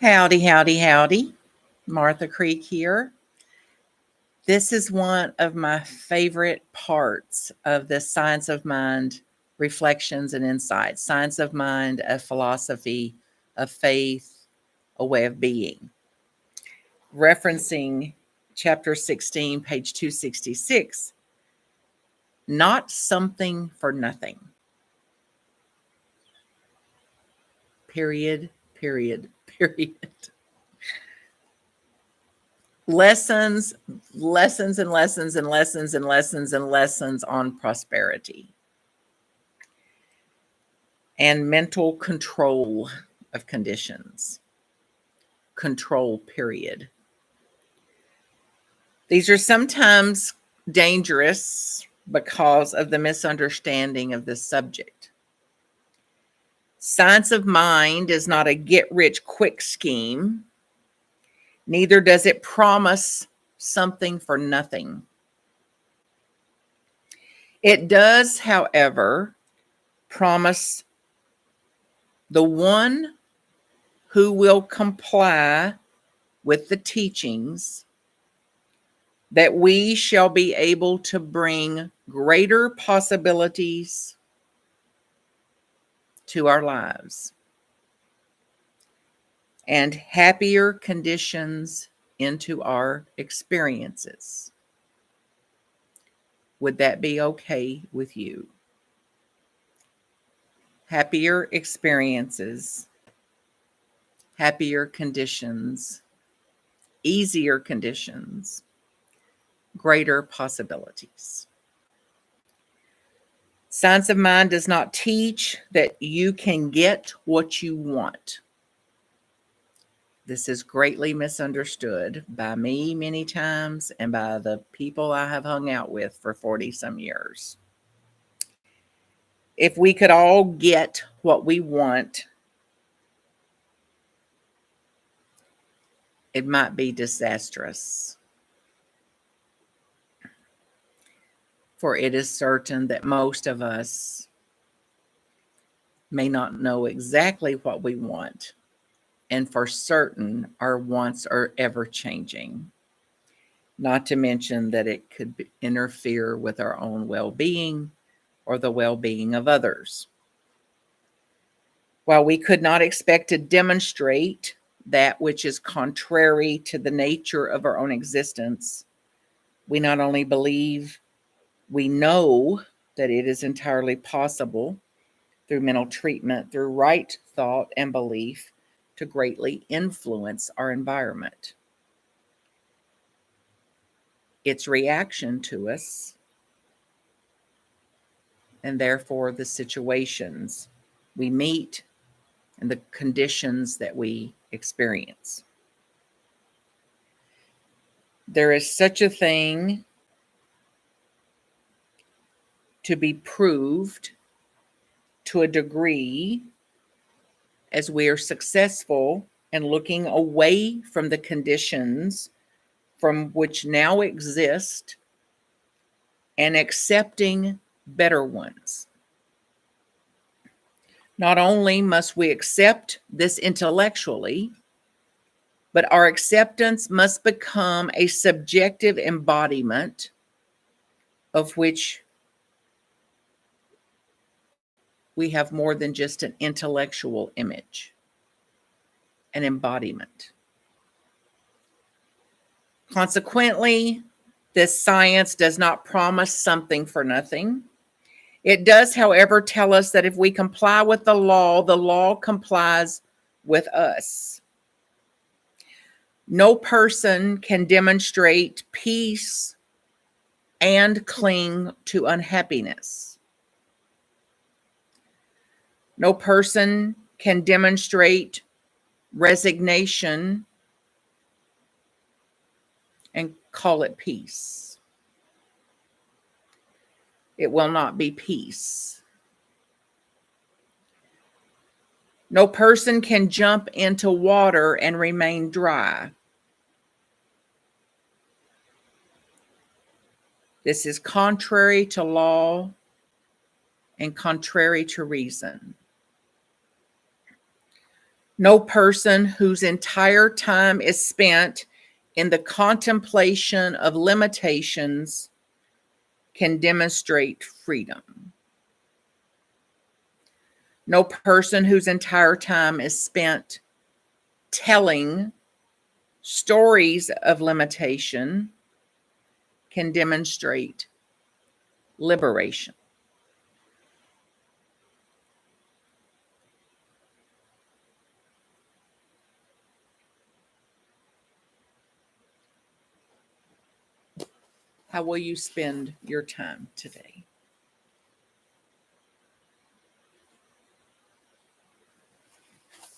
Howdy, howdy, howdy. Martha Creek here. This is one of my favorite parts of the Science of Mind reflections and insights. Science of Mind, a philosophy, a faith, a way of being. Referencing chapter 16, page 266, not something for nothing. Period, period, period. Lessons, lessons and lessons and lessons and lessons and lessons on prosperity and mental control of conditions. Control, period. These are sometimes dangerous because of the misunderstanding of this subject. Science of Mind is not a get-rich-quick scheme. Neither does it promise something for nothing. It does, however, promise the one who will comply with the teachings that we shall be able to bring greater possibilities to our lives and happier conditions into our experiences. Would that be okay with you? Happier experiences, happier conditions, easier conditions, greater possibilities. Science of Mind does not teach that you can get what you want. This is greatly misunderstood by me many times and by the people I have hung out with for 40 some years. If we could all get what we want, it might be disastrous. For it is certain that most of us may not know exactly what we want, and for certain our wants are ever changing. Not to mention that it could interfere with our own well-being or the well-being of others. While we could not expect to demonstrate that which is contrary to the nature of our own existence, we not only believe, we know that it is entirely possible through mental treatment, through right thought and belief, to greatly influence our environment, its reaction to us, and therefore the situations we meet and the conditions that we experience. There is such a thing to be proved to a degree as we are successful in looking away from the conditions from which now exist and accepting better ones. Not only must we accept this intellectually, but our acceptance must become a subjective embodiment of which we have more than just an intellectual image, an embodiment. Consequently, this science does not promise something for nothing. It does, however, tell us that if we comply with the law complies with us. No person can demonstrate peace and cling to unhappiness. No person can demonstrate resignation and call it peace. It will not be peace. No person can jump into water and remain dry. This is contrary to law and contrary to reason. No person whose entire time is spent in the contemplation of limitations can demonstrate freedom. No person whose entire time is spent telling stories of limitation can demonstrate liberation. How will you spend your time today?